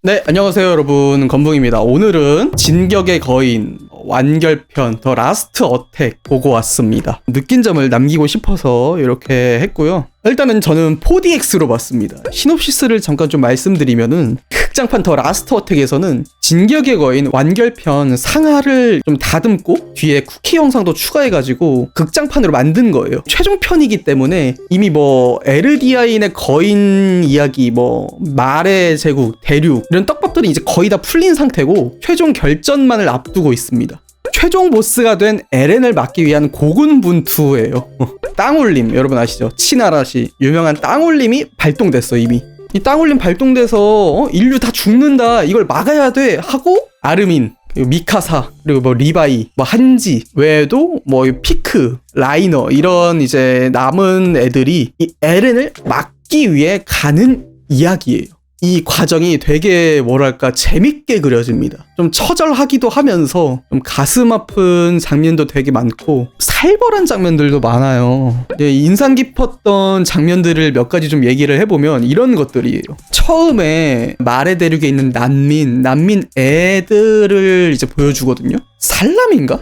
네, 안녕하세요 여러분, 건붕입니다. 오늘은 진격의 거인 완결편 더 라스트 어택 보고 왔습니다. 느낀 점을 남기고 싶어서 이렇게 했고요. 일단은 저는 4DX로 봤습니다. 시놉시스를 잠깐 좀 말씀드리면은 극장판 더 라스트 어택에서는 진격의 거인 완결편 상하를 좀 다듬고 뒤에 쿠키 영상도 추가해가지고 극장판으로 만든 거예요. 최종편이기 때문에 이미 뭐 에르디아인의 거인 이야기, 뭐 말의 제국, 대륙 이런 떡밥들이 이제 거의 다 풀린 상태고 최종 결전만을 앞두고 있습니다. 최종 보스가 된 에렌을 막기 위한 고군분투예요. 땅울림 여러분 아시죠? 치나라시 유명한 땅울림이 발동됐어. 이미 이 땅울림 발동돼서 인류 다 죽는다, 이걸 막아야 돼 하고 아르민, 미카사, 그리고 뭐 리바이, 뭐 한지 외에도 뭐 피크, 라이너 이런 이제 남은 애들이 이 에렌을 막기 위해 가는 이야기예요. 이 과정이 되게 뭐랄까 재밌게 그려집니다. 좀 처절하기도 하면서 좀 가슴 아픈 장면도 되게 많고 살벌한 장면들도 많아요. 인상 깊었던 장면들을 몇 가지 좀 얘기를 해보면 이런 것들이에요. 처음에 말의 대륙에 있는 난민 애들을 이제 보여주거든요. 살람인가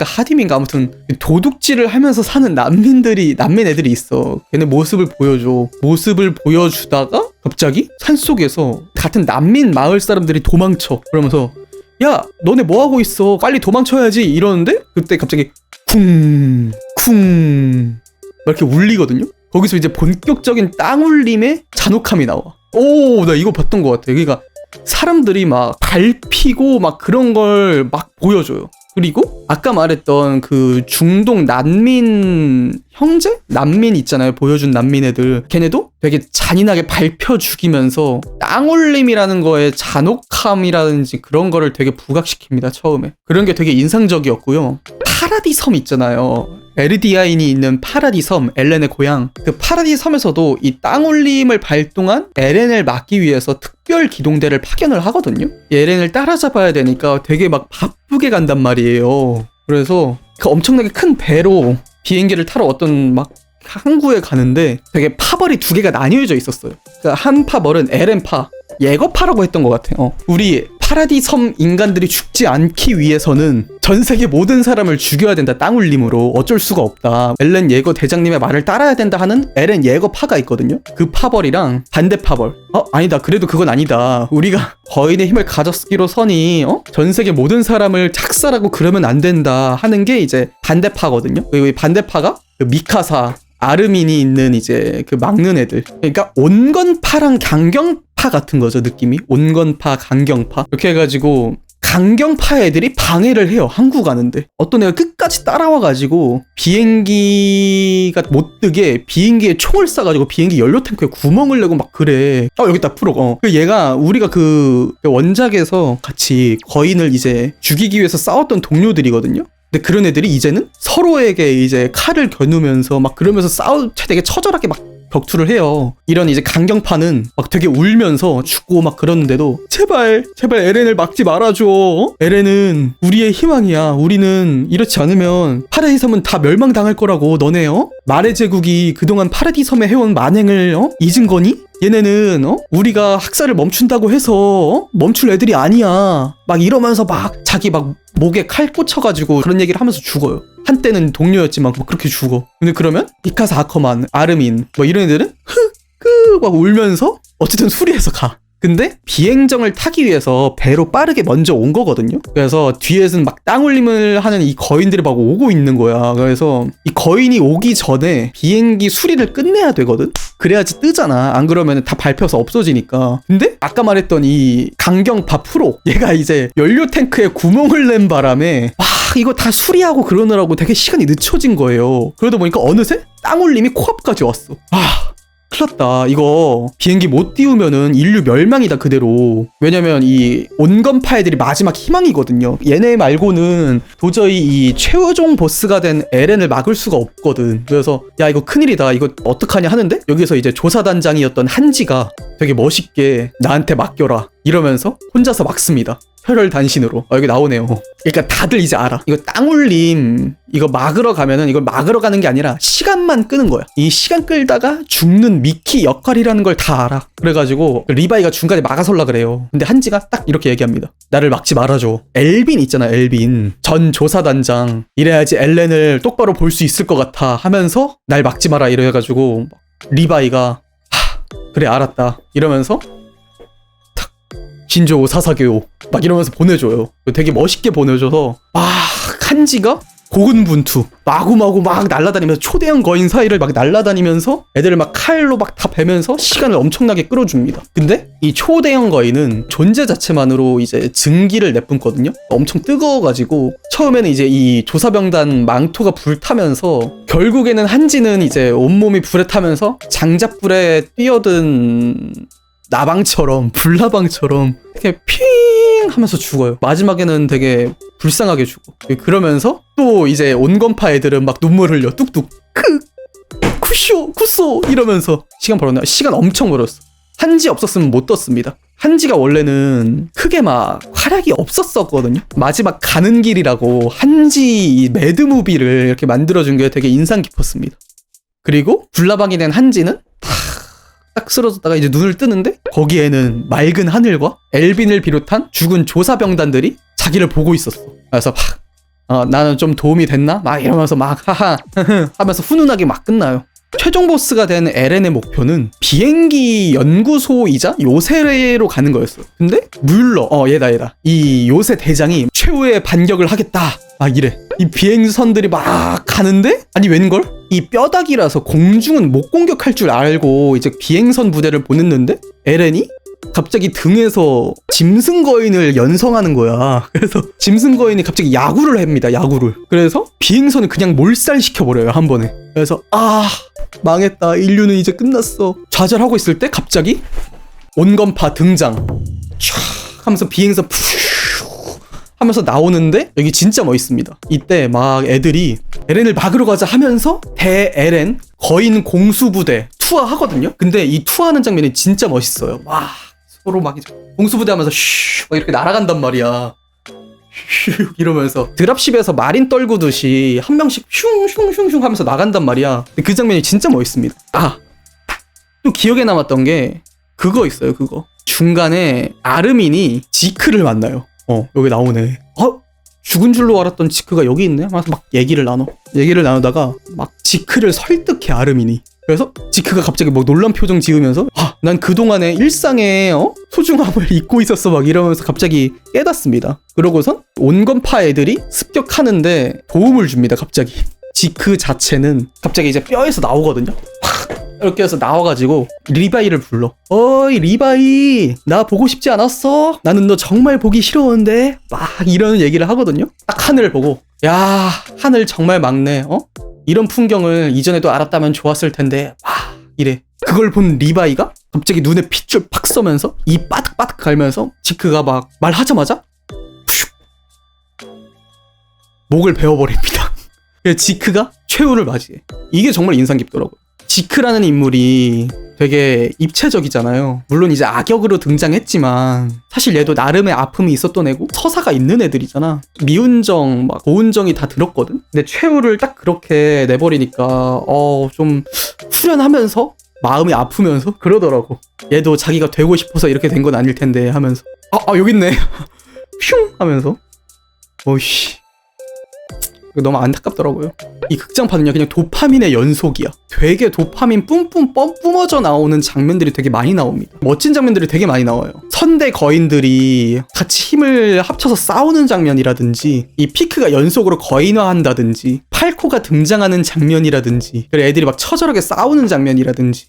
하딤인가 아무튼 도둑질을 하면서 사는 난민 애들이 있어. 걔네 모습을 보여주다가 갑자기 산속에서 같은 난민 마을 사람들이 도망쳐. 그러면서 야 너네 뭐하고 있어, 빨리 도망쳐야지 이러는데 그때 갑자기 쿵 이렇게 울리거든요. 거기서 이제 본격적인 땅울림의 잔혹함이 나와. 오, 나 이거 봤던 것 같아. 그러니까 사람들이 막 밟히고 막 그런 걸 막 보여줘요. 그리고 아까 말했던 그 중동 난민 형제? 난민 있잖아요. 보여준 난민 애들. 걔네도 되게 잔인하게 밟혀 죽이면서 땅울림이라는 거에 잔혹함이라든지 그런 거를 되게 부각시킵니다. 처음에. 그런 게 되게 인상적이었고요. 파라디 섬 있잖아요. 에르디아인이 있는 파라디 섬, 엘렌의 고향. 그 파라디 섬에서도 이 땅울림을 발동한 에렌을 막기 위해서 특별 기동대를 파견을 하거든요. 이 에렌을 따라잡아야 되니까 되게 막 바쁘게 간단 말이에요. 그래서 그 엄청나게 큰 배로 비행기를 타러 어떤 막 항구에 가는데 되게 파벌이 두 개가 나뉘어져 있었어요. 그러니까 한 파벌은 에렌파, 예거파라고 했던 것 같아요. 우리 파라디 섬 인간들이 죽지 않기 위해서는 전 세계 모든 사람을 죽여야 된다. 땅울림으로 어쩔 수가 없다. 엘렌 예거 대장님의 말을 따라야 된다 하는 엘렌 예거파가 있거든요. 그 파벌이랑 반대 파벌. 아니다. 그래도 그건 아니다. 우리가 거인의 힘을 가졌기로서니 전 세계 모든 사람을 착살하고 그러면 안 된다 하는 게 이제 반대파거든요. 그리고 이 반대파가 그 미카사, 아르민이 있는 이제 그 막는 애들. 그러니까 온건파랑 강경파 같은 거죠, 느낌이. 온건파, 강경파. 이렇게 해가지고 강경파 애들이 방해를 해요. 항구 가는데. 어떤 애가 끝까지 따라와가지고 비행기가 못 뜨게 비행기에 총을 쏴가지고 비행기 연료 탱크에 구멍을 내고 막 그래. 여기 있다 프로. 얘가 우리가 그 원작에서 같이 거인을 이제 죽이기 위해서 싸웠던 동료들이거든요. 근데 그런 애들이 이제는 서로에게 이제 칼을 겨누면서 막 그러면서 되게 처절하게 막 격투를 해요. 이런 이제 강경파는 막 되게 울면서 죽고 막 그러는데도 제발 에렌을 막지 말아줘. 에렌은 우리의 희망이야. 우리는 이렇지 않으면 파라디 섬은 다 멸망당할 거라고. 너네 말의 제국이 그동안 파라디 섬에 해온 만행을 잊은 거니? 얘네는 우리가 학살을 멈춘다고 해서 멈출 애들이 아니야. 막 이러면서 막 자기 막 목에 칼 꽂혀가지고 그런 얘기를 하면서 죽어요. 한때는 동료였지만 막 그렇게 죽어. 근데 그러면 미카사, 아커만, 아르민 뭐 이런 애들은 막 울면서 어쨌든 수리해서 가. 근데 비행정을 타기 위해서 배로 빠르게 먼저 온 거거든요. 그래서 뒤에서는 막 땅울림을 하는 이 거인들이 막 오고 있는 거야. 그래서 이 거인이 오기 전에 비행기 수리를 끝내야 되거든. 그래야지 뜨잖아. 안 그러면 다 밟혀서 없어지니까. 근데 아까 말했던 이 강경파 프로, 얘가 이제 연료 탱크에 구멍을 낸 바람에 이거 다 수리하고 그러느라고 되게 시간이 늦춰진 거예요. 그러다 보니까 어느새 땅울림이 코앞까지 왔어. 큰일 났다. 이거 비행기 못 띄우면은 인류 멸망이다 그대로. 왜냐면 이 온건파 애들이 마지막 희망이거든요. 얘네 말고는 도저히 이 최후종 보스가 된 에렌을 막을 수가 없거든. 그래서 야 이거 큰일이다. 이거 어떡하냐 하는데 여기서 이제 조사단장이었던 한지가 되게 멋있게 나한테 맡겨라 이러면서 혼자서 막습니다. 혈혈단신으로. 여기 나오네요. 그러니까 다들 이제 알아. 이거 땅울림 이거 막으러 가면은 이걸 막으러 가는 게 아니라 시간만 끄는 거야. 이 시간 끌다가 죽는 미키 역할이라는 걸 다 알아. 그래가지고 리바이가 중간에 막아설라 그래요. 근데 한지가 딱 이렇게 얘기합니다. 나를 막지 말아줘. 엘빈 있잖아, 엘빈. 전 조사단장. 이래야지 엘렌을 똑바로 볼 수 있을 것 같아 하면서 날 막지 마라 이래가지고 리바이가 그래 알았다 이러면서 탁 신조 사사교 막 이러면서 보내줘요. 되게 멋있게 보내줘서 한지가 고군분투 마구마구 막 날아다니면서 초대형 거인 사이를 막 날아다니면서 애들을 막 칼로 막 다 베면서 시간을 엄청나게 끌어줍니다. 근데 이 초대형 거인은 존재 자체만으로 이제 증기를 내뿜거든요. 엄청 뜨거워가지고 처음에는 이제 이 조사병단 망토가 불타면서 결국에는 한지는 이제 온몸이 불에 타면서 장작불에 뛰어든 나방처럼 불나방처럼 이렇게 핑 하면서 죽어요. 마지막에는 되게 불쌍하게 죽어. 그러면서 또 이제 온건파 애들은 막 눈물 흘려 뚝뚝 쿠쇼 쿠쏘 이러면서 시간 벌었나? 시간 엄청 벌었어. 한지 없었으면 못 떴습니다. 한지가 원래는 크게 막 활약이 없었거든요. 마지막 가는 길이라고 한지 매드무비를 이렇게 만들어준 게 되게 인상 깊었습니다. 그리고 불나방이 된 한지는 딱 쓰러졌다가 이제 눈을 뜨는데 거기에는 맑은 하늘과 엘빈을 비롯한 죽은 조사병단들이 자기를 보고 있었어. 그래서 나는 좀 도움이 됐나? 막 이러면서 막 하하 하면서 훈훈하게 막 끝나요. 최종 보스가 된 에렌의 목표는 비행기 연구소이자 요새로 가는 거였어. 근데 뮬러 얘다 이 요새 대장이 최후의 반격을 하겠다 막 이래. 이 비행선들이 막 가는데 아니 웬걸? 이 뼈다귀라서 공중은 못 공격할 줄 알고 이제 비행선 부대를 보냈는데 에렌이 갑자기 등에서 짐승 거인을 연성하는 거야. 그래서 짐승 거인이 갑자기 야구를 합니다. 야구를. 그래서 비행선을 그냥 몰살시켜버려요, 한 번에. 그래서 망했다. 인류는 이제 끝났어. 좌절하고 있을 때 갑자기 온건파 등장. 촤 하면서 비행선 푸 하면서 나오는데 여기 진짜 멋있습니다. 이때 막 애들이 에렌을 막으러 가자 하면서 대에렌 거인 공수부대 투하하거든요. 근데 이 투하하는 장면이 진짜 멋있어요. 와 서로 막 공수부대 하면서 슈 막 이렇게 날아간단 말이야. 슈 이러면서 드랍십에서 마린 떨구듯이 한 명씩 슝슝슝슝 하면서 나간단 말이야. 그 장면이 진짜 멋있습니다. 또 기억에 남았던 게 그거 있어요. 그거 중간에 아르민이 지크를 만나요. 여기 나오네. 죽은 줄로 알았던 지크가 여기 있네? 하면서 막 얘기를 나누다가 막 지크를 설득해, 아르민이. 그래서 지크가 갑자기 뭐 놀란 표정 지으면서 난 그동안의 일상의 소중함을 잊고 있었어 막 이러면서 갑자기 깨닫습니다. 그러고선 온건파 애들이 습격하는데 도움을 줍니다. 갑자기 지크 자체는 갑자기 이제 뼈에서 나오거든요. 이렇게 해서 나와가지고 리바이를 불러. 어이 리바이, 나 보고 싶지 않았어? 나는 너 정말 보기 싫었는데? 막 이런 얘기를 하거든요. 딱 하늘을 보고 야 하늘 정말 맑네. 이런 풍경을 이전에도 알았다면 좋았을 텐데 막 이래. 그걸 본 리바이가 갑자기 눈에 핏줄 팍 써면서 입 바득바득 갈면서 지크가 막 말하자마자 푸슉 목을 베어버립니다. 그래서 지크가 최후를 맞이해. 이게 정말 인상 깊더라고요. 지크라는 인물이 되게 입체적이잖아요. 물론 이제 악역으로 등장했지만 사실 얘도 나름의 아픔이 있었던 애고 서사가 있는 애들이잖아. 미운정, 막 고운정이 다 들었거든. 근데 최후를 딱 그렇게 내버리니까 좀 후련하면서 마음이 아프면서 그러더라고. 얘도 자기가 되고 싶어서 이렇게 된 건 아닐 텐데 하면서 여기 있네. 슝 하면서 어이씨. 너무 안타깝더라고요. 이 극장판은요 그냥 도파민의 연속이야. 되게 도파민 뿜뿜 뿜어져 나오는 장면들이 되게 많이 나옵니다. 멋진 장면들이 되게 많이 나와요. 선대 거인들이 같이 힘을 합쳐서 싸우는 장면이라든지 이 피크가 연속으로 거인화한다든지 팔코가 등장하는 장면이라든지 그리고 애들이 막 처절하게 싸우는 장면이라든지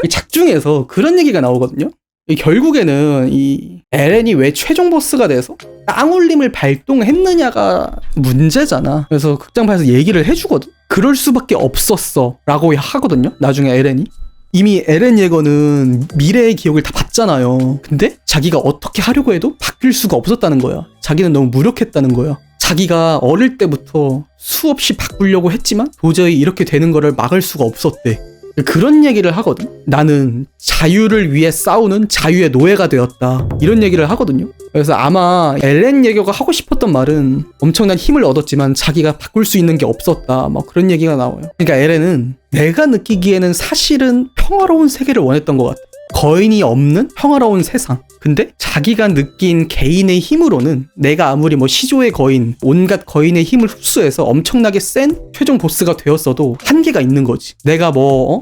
이 작중에서 그런 얘기가 나오거든요. 결국에는 이 에렌이 왜 최종 보스가 돼서 땅울림을 발동했느냐가 문제잖아. 그래서 극장판에서 얘기를 해주거든. 그럴 수밖에 없었어 라고 하거든요. 나중에 에렌이. 이미 에렌 예거는 미래의 기억을 다 봤잖아요. 근데 자기가 어떻게 하려고 해도 바뀔 수가 없었다는 거야. 자기는 너무 무력했다는 거야. 자기가 어릴 때부터 수없이 바꾸려고 했지만 도저히 이렇게 되는 거를 막을 수가 없었대. 그런 얘기를 하거든. 나는 자유를 위해 싸우는 자유의 노예가 되었다. 이런 얘기를 하거든요. 그래서 아마 엘렌 예교가 하고 싶었던 말은 엄청난 힘을 얻었지만 자기가 바꿀 수 있는 게 없었다. 뭐 그런 얘기가 나와요. 그러니까 엘렌은 내가 느끼기에는 사실은 평화로운 세계를 원했던 것 같아. 거인이 없는 평화로운 세상. 근데 자기가 느낀 개인의 힘으로는 내가 아무리 뭐 시조의 거인, 온갖 거인의 힘을 흡수해서 엄청나게 센 최종 보스가 되었어도 한계가 있는 거지. 내가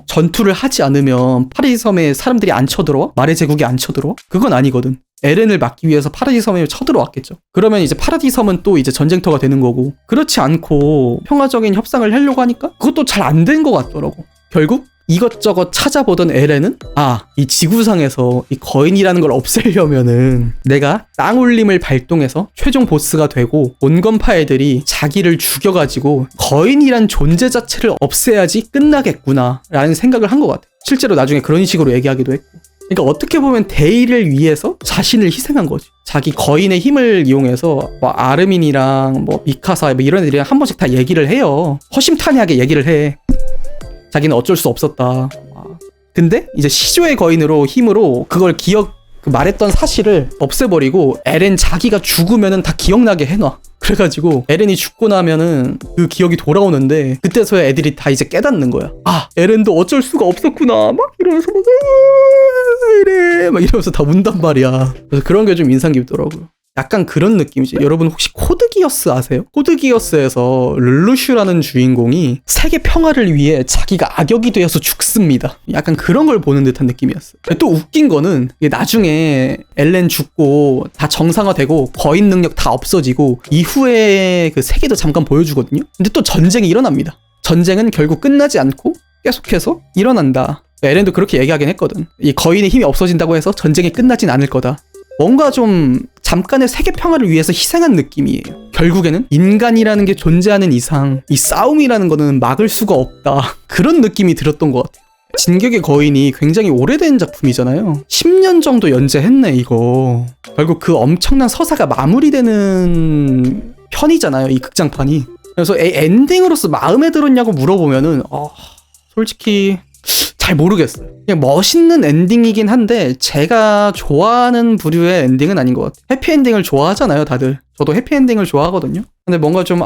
전투를 하지 않으면 파라디스 섬에 사람들이 안 쳐들어와? 말의 제국이 안 쳐들어와? 그건 아니거든. 에렌을 막기 위해서 파라디스 섬에 쳐들어왔겠죠. 그러면 이제 파라디스 섬은 또 이제 전쟁터가 되는 거고, 그렇지 않고 평화적인 협상을 하려고 하니까 그것도 잘 안 된 것 같더라고. 결국 이것저것 찾아보던 에렌은 이 지구상에서 이 거인이라는 걸 없애려면은 내가 땅울림을 발동해서 최종 보스가 되고 온건파 애들이 자기를 죽여가지고 거인이란 존재 자체를 없애야지 끝나겠구나 라는 생각을 한 것 같아. 실제로 나중에 그런 식으로 얘기하기도 했고. 그러니까 어떻게 보면 데이를 위해서 자신을 희생한 거지. 자기 거인의 힘을 이용해서 뭐 아르민이랑 뭐 미카사 뭐 이런 애들이랑 한 번씩 다 얘기를 해요. 허심탄회하게 얘기를 해. 자기는 어쩔 수 없었다. 근데 이제 시조의 거인으로 힘으로 그걸 말했던 사실을 없애버리고 에렌 자기가 죽으면은 다 기억나게 해놔. 그래가지고 에렌이 죽고 나면은 그 기억이 돌아오는데 그때서야 애들이 다 이제 깨닫는 거야. 에렌도 어쩔 수가 없었구나. 막 이러면서 막 이러면서 다 운단 말이야. 그래서 그런 게 좀 인상 깊더라고요. 약간 그런 느낌이지. 여러분 혹시 코드기어스 아세요? 코드기어스에서 르루슈라는 주인공이 세계 평화를 위해 자기가 악역이 되어서 죽습니다. 약간 그런 걸 보는 듯한 느낌이었어요. 또 웃긴 거는 나중에 엘렌 죽고 다 정상화되고 거인 능력 다 없어지고 이후에 그 세계도 잠깐 보여주거든요. 근데 또 전쟁이 일어납니다. 전쟁은 결국 끝나지 않고 계속해서 일어난다. 엘렌도 그렇게 얘기하긴 했거든. 이 거인의 힘이 없어진다고 해서 전쟁이 끝나진 않을 거다. 뭔가 좀 잠깐의 세계 평화를 위해서 희생한 느낌이에요. 결국에는 인간이라는 게 존재하는 이상 이 싸움이라는 거는 막을 수가 없다. 그런 느낌이 들었던 것 같아요. 진격의 거인이 굉장히 오래된 작품이잖아요. 10년 정도 연재했네 이거. 결국 그 엄청난 서사가 마무리되는 편이잖아요, 이 극장판이. 그래서 엔딩으로서 마음에 들었냐고 물어보면은 솔직히 잘 모르겠어요. 그냥 멋있는 엔딩이긴 한데 제가 좋아하는 부류의 엔딩은 아닌 것 같아요. 해피엔딩을 좋아하잖아요 다들. 저도 해피엔딩을 좋아하거든요. 근데 뭔가 좀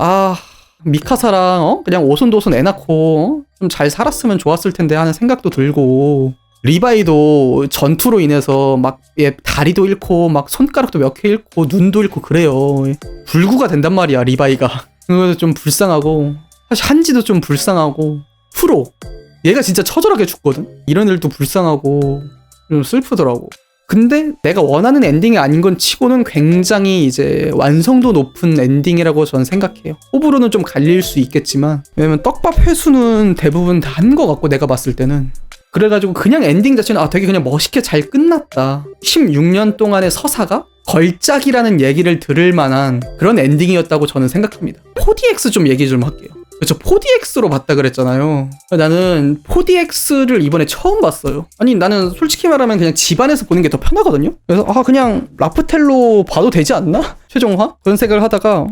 미카사랑 그냥 오손도손 애 낳고 좀 잘 살았으면 좋았을 텐데 하는 생각도 들고, 리바이도 전투로 인해서 막 다리도 잃고 막 손가락도 몇 개 잃고 눈도 잃고 그래요. 불구가 된단 말이야 리바이가. 그래서 좀 불쌍하고, 사실 한지도 좀 불쌍하고, 프로 얘가 진짜 처절하게 죽거든. 이런 일도 불쌍하고 좀 슬프더라고. 근데 내가 원하는 엔딩이 아닌 건 치고는 굉장히 이제 완성도 높은 엔딩이라고 저는 생각해요. 호불호는 좀 갈릴 수 있겠지만, 왜냐면 떡밥 회수는 대부분 다 한 것 같고 내가 봤을 때는. 그래가지고 그냥 엔딩 자체는 되게 그냥 멋있게 잘 끝났다. 16년 동안의 서사가 걸작이라는 얘기를 들을 만한 그런 엔딩이었다고 저는 생각합니다. 4DX 좀 얘기 좀 할게요. 그렇죠. 4DX로 봤다 그랬잖아요. 나는 4DX를 이번에 처음 봤어요. 아니 나는 솔직히 말하면 그냥 집안에서 보는 게 더 편하거든요. 그래서 그냥 라프텔로 봐도 되지 않나? 최종화? 그런 생각을 하다가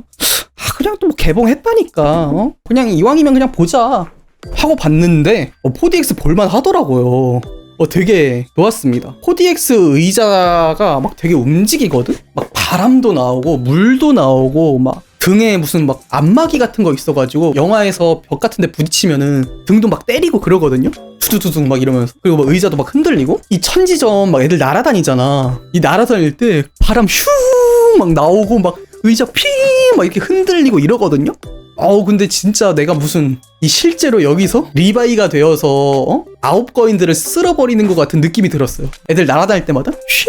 그냥 또 개봉했다니까 그냥 이왕이면 그냥 보자 하고 봤는데 4DX 볼만 하더라고요. 되게 좋았습니다. 4DX 의자가 막 되게 움직이거든? 막 바람도 나오고 물도 나오고 막 등에 무슨 막 안마기 같은 거 있어가지고 영화에서 벽 같은 데 부딪히면은 등도 막 때리고 그러거든요? 두두두둑 막 이러면서. 그리고 막 의자도 막 흔들리고. 이 천지점 막 애들 날아다니잖아. 이 날아다닐 때 바람 슈 막 나오고 막 의자 피 막 이렇게 흔들리고 이러거든요? 근데 진짜 내가 무슨 실제로 여기서 리바이가 되어서 9거인들을 쓸어버리는 것 같은 느낌이 들었어요. 애들 날아다닐 때마다 쉬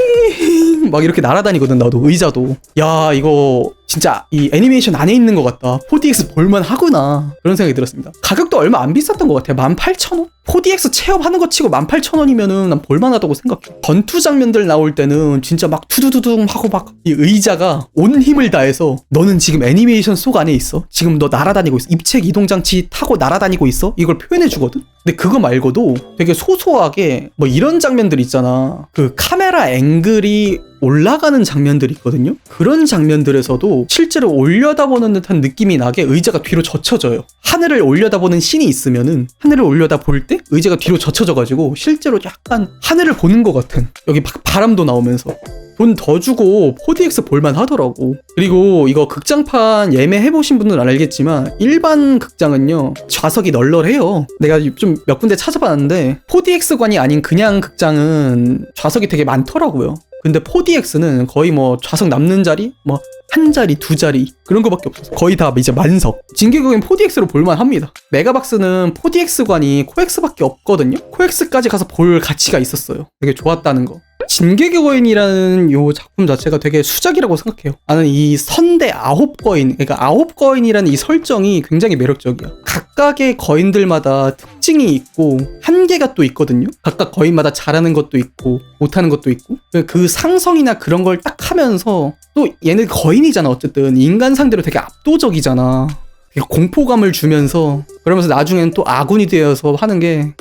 막 이렇게 날아다니거든. 나도 의자도. 야 이거 진짜 이 애니메이션 안에 있는 것 같다. 4DX 볼만 하구나. 그런 생각이 들었습니다. 가격도 얼마 안 비쌌던 것 같아요. 18,000원? 4DX 체험하는 거 치고 18,000원이면은 난 볼만하다고 생각해. 전투 장면들 나올 때는 진짜 막 투두두둥 하고 막 이 의자가 온 힘을 다해서 너는 지금 애니메이션 속 안에 있어. 지금 너 날아다니고 있어. 입체 이동장치 타고 날아다니고 있어. 이걸 표현해 주거든. 근데 그거 말고도 되게 소소하게 뭐 이런 장면들 있잖아. 그 카메라 앵글이 올라가는 장면들이 있거든요. 그런 장면들에서도 실제로 올려다보는 듯한 느낌이 나게 의자가 뒤로 젖혀져요. 하늘을 올려다보는 씬이 있으면은 하늘을 올려다볼 때 의자가 뒤로 젖혀져가지고 실제로 약간 하늘을 보는 것 같은, 여기 바람도 나오면서 돈 더 주고 4DX 볼만 하더라고. 그리고 이거 극장판 예매해보신 분들은 알겠지만 일반 극장은요 좌석이 널널해요. 내가 좀 몇 군데 찾아봤는데 4DX관이 아닌 그냥 극장은 좌석이 되게 많더라고요. 근데 4DX는 거의 뭐 좌석 남는 자리 뭐 한 자리 두 자리 그런 거밖에 없어서 거의 다 이제 만석. 진격의 거인 4DX로 볼만 합니다. 메가박스는 4DX관이 코엑스밖에 없거든요. 코엑스까지 가서 볼 가치가 있었어요. 되게 좋았다는 거. 진격의 거인이라는 요 작품 자체가 되게 수작이라고 생각해요. 나는 이 선대 9거인, 그러니까 9거인이라는 이 설정이 굉장히 매력적이야. 각각의 거인들마다 특징이 있고 한계가 또 있거든요. 각각 거인마다 잘하는 것도 있고 못하는 것도 있고, 그 상성이나 그런 걸 딱 하면서 또 얘는 거인이잖아. 어쨌든 인간 상대로 되게 압도적이잖아. 되게 공포감을 주면서 그러면서 나중엔 또 아군이 되어서 하는 게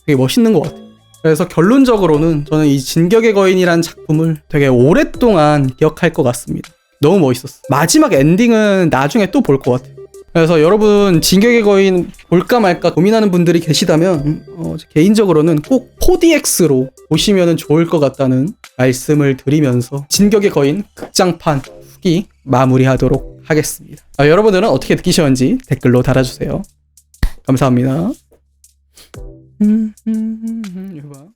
되게 멋있는 것 같아. 그래서 결론적으로는 저는 이 진격의 거인이라는 작품을 되게 오랫동안 기억할 것 같습니다. 너무 멋있었어. 마지막 엔딩은 나중에 또 볼 것 같아. 그래서 여러분 진격의 거인 볼까 말까 고민하는 분들이 계시다면 개인적으로는 꼭 4DX로 보시면 좋을 것 같다는 말씀을 드리면서 진격의 거인 극장판 후기 마무리하도록 하겠습니다. 여러분들은 어떻게 느끼셨는지 댓글로 달아주세요. 감사합니다. 이거 봐.